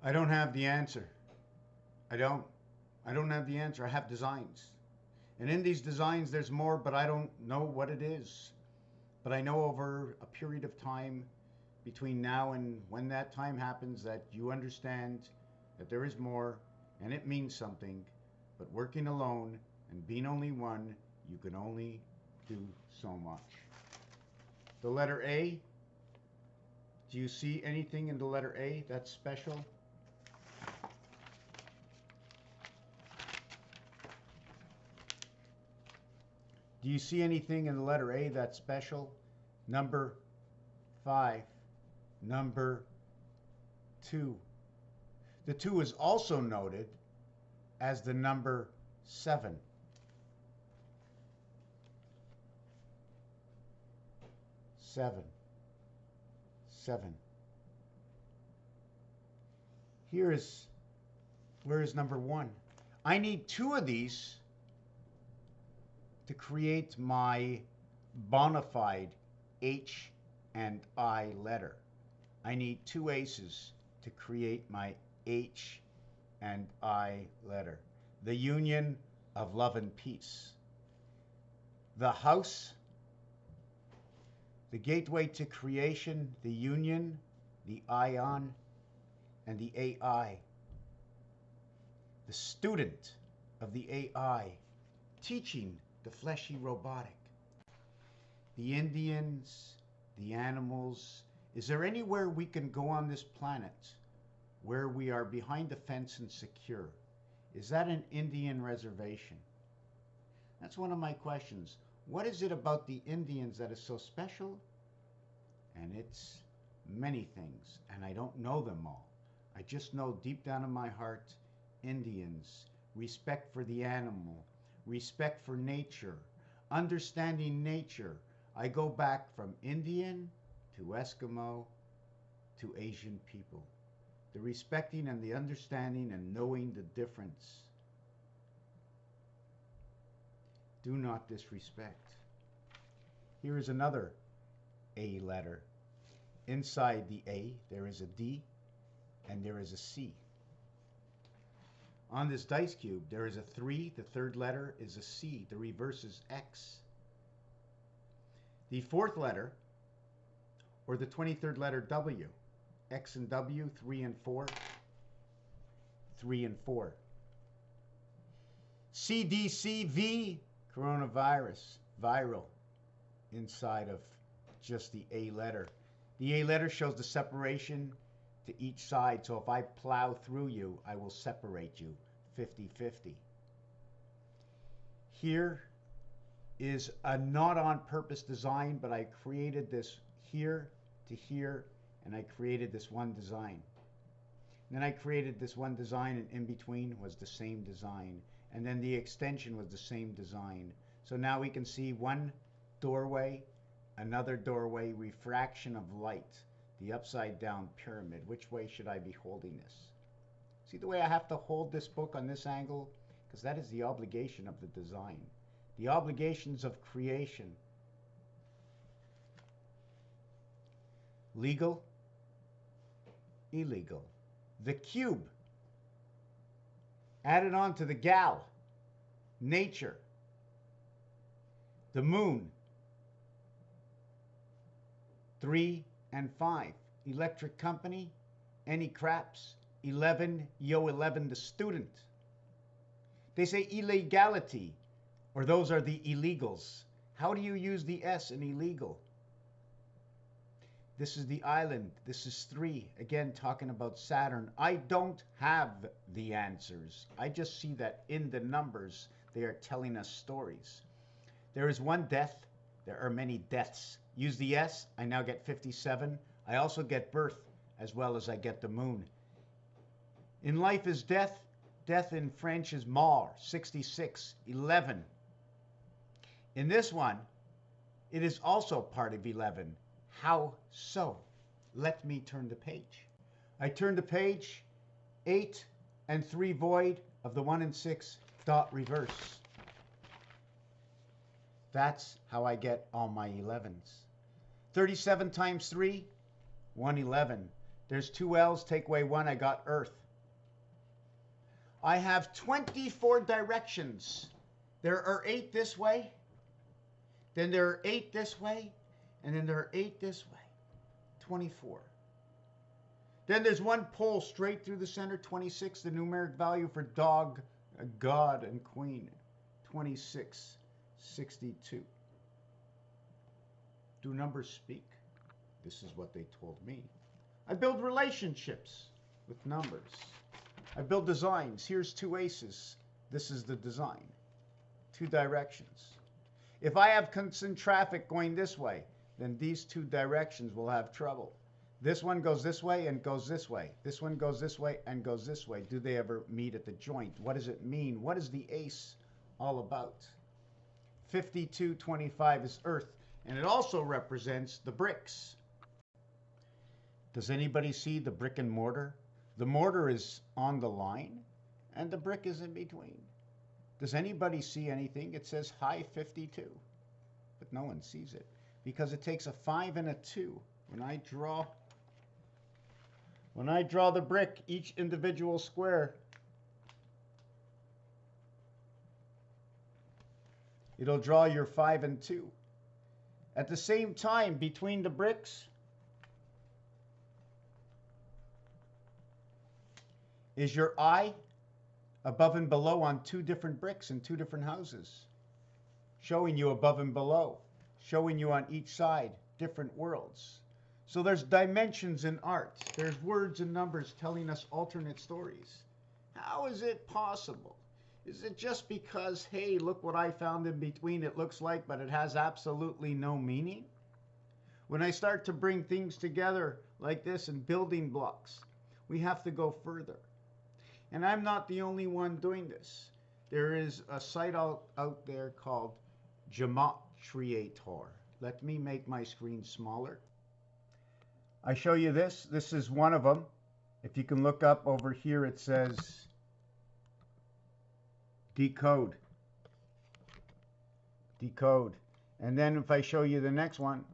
I don't have the answer. I don't. I don't have the answer. I have designs. And in these designs, there's more, but I don't know what it is. But I know over a period of time between now and when that time happens that you understand that there is more and it means something. But working alone and being only one, you can only do so much. The letter A. Do you see anything in the letter A that's special? Do you see anything in the letter A that's special? Number 5. Number 2. The 2 is also noted as the number 7. Seven. Where is number 1? I need 2 of these to create my bona fide H and I letter. I need 2 aces to create my H and I letter. The union of love and peace. The house, the gateway to creation, the union, the ion, and the AI. The student of the AI, teaching the fleshy robotic. The Indians, the animals. Is there anywhere we can go on this planet where we are behind the fence and secure? Is that an Indian reservation? That's one of my questions. What is it about the Indians that is so special? And it's many things, and I don't know them all. I just know deep down in my heart, Indians, respect for the animal, respect for nature, understanding nature. I go back from Indian to Eskimo to Asian people. The respecting and the understanding and knowing the difference. Do not disrespect. Here is another A letter. Inside the A, there is a D and there is a C. On this dice cube, there is a 3. The third letter is a C. The reverse is X. The fourth letter, or the 23rd letter, W. X and W, 3 and 4. 3 and 4. CDCV, coronavirus, viral, inside of just the A letter. The A letter shows the separation to each side, so if I plow through you, I will separate you 50-50. Here is a not on purpose design, but I created this here to here, and I created this one design. And then I created this one design, and in between was the same design. And then the extension was the same design. So now we can see one doorway, another doorway, refraction of light, the upside down pyramid. Which way should I be holding this? See the way I have to hold this book on this angle? Because that is the obligation of the design. The obligations of creation. Legal, illegal. The cube added on to the gal, nature. The moon, 3 and 5. Electric company, any craps, 11, yo 11 the student. They say illegality, or those are the illegals. How do you use the S in illegal? This is the island. This is 3. Again, talking about Saturn. I don't have the answers. I just see that in the numbers, they are telling us stories. There is one death. There are many deaths. Use the S. I now get 57. I also get birth, as well as I get the moon. In life is death. Death in French is mort, 66, 11. In this one, it is also part of 11. How so? Let me turn the page. I turn the page, 8 and 3 void of the 1 and 6 dot reverse. That's how I get all my 11s. 37 times 3, 111. There's two L's, take away one, I got Earth. I have 24 directions. There are 8 this way, then there are 8 this way, and then there are 8 this way. 24. Then there's one pole straight through the center, 26, the numeric value for dog, God, and queen, 26, 62. Do numbers speak? This is what they told me. I build relationships with numbers. I build designs. Here's 2 aces. This is the design. 2 directions. If I have constant traffic going this way, then these 2 directions will have trouble. This one goes this way and goes this way. This one goes this way and goes this way. Do they ever meet at the joint? What does it mean? What is the ace all about? 5225 is Earth, and it also represents the bricks. Does anybody see the brick and mortar? The mortar is on the line, and the brick is in between. Does anybody see anything? It says high 52, but no one sees it because it takes a 5 and a 2. When I draw the brick, each individual square, it'll draw your 5 and 2. At the same time, between the bricks is your eye above and below on 2 different bricks in 2 different houses, showing you above and below, showing you on each side different worlds. So there's dimensions in art. There's words and numbers telling us alternate stories. How is it possible? Is it just because, hey, look what I found in between, it looks like, but it has absolutely no meaning? When I start to bring things together like this in building blocks, we have to go further. And I'm not the only one doing this. There is a site out there called Gematria. Let me make my screen smaller. I show you this. This is one of them. If you can look up over here, it says decode. Decode. And then if I show you the next one,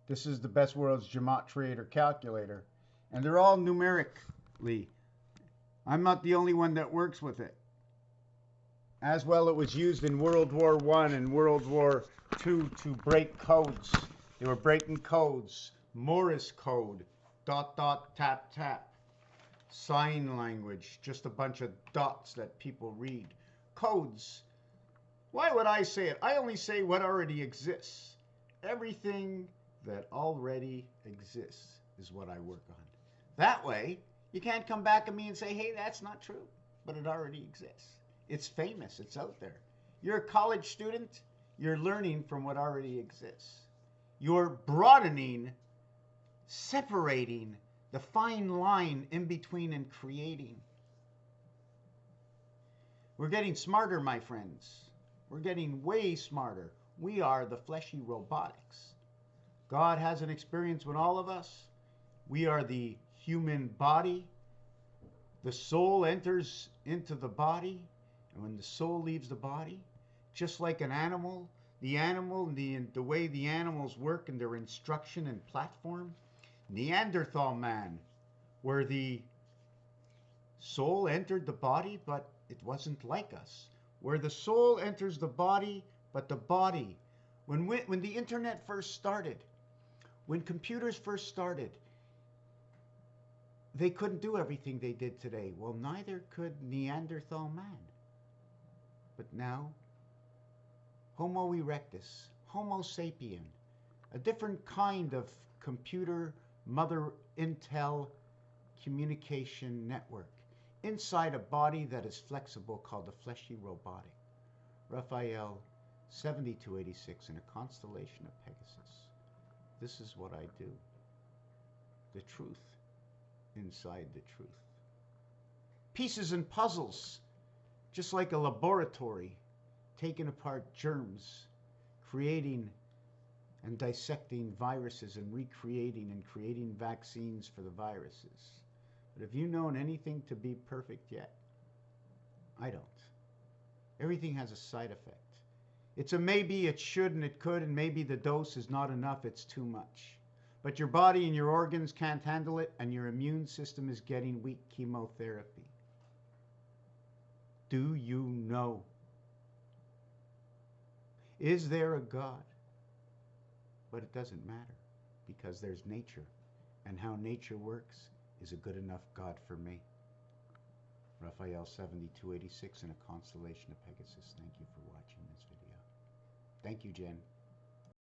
this is the Best World's Gematria calculator. And they're all numerically. I'm not the only one that works with it. As well, it was used in World War I and World War II to break codes. They were breaking codes. Morse code, ... tap, tap. Sign language, just a bunch of dots that people read. Codes. Why would I say it? I only say what already exists. Everything that already exists is what I work on. That way, you can't come back at me and say, hey, that's not true. But it already exists. It's famous. It's out there. You're a college student. You're learning from what already exists. You're broadening, separating the fine line in between and creating. We're getting smarter, my friends. We're getting way smarter. We are the fleshy robotics. God has an experience with all of us. We are the human body. The soul enters into the body, and when the soul leaves the body, just like an animal, the way the animals work and their instruction and platform, Neanderthal man, where the soul entered the body, but it wasn't like us. Where the soul enters the body, but the body. When the internet first started, when computers first started, they couldn't do everything they did today. Well, neither could Neanderthal man. But now, Homo erectus, Homo sapien, a different kind of computer mother intel communication network inside a body that is flexible called the fleshy robotic. Raphael 7286 in a constellation of Pegasus. This is what I do. The truth inside the truth. Pieces and puzzles, just like a laboratory, taking apart germs, creating and dissecting viruses and recreating and creating vaccines for the viruses. But have you known anything to be perfect yet? I don't. Everything has a side effect. It's a maybe, it should, and it could, and maybe the dose is not enough, it's too much. But your body and your organs can't handle it, and your immune system is getting weak. Chemotherapy. Do you know? Is there a God? But it doesn't matter, because there's nature. And how nature works is a good enough God for me. Raphael 7286 in a constellation of Pegasus. Thank you for watching this video. Thank you, Jen.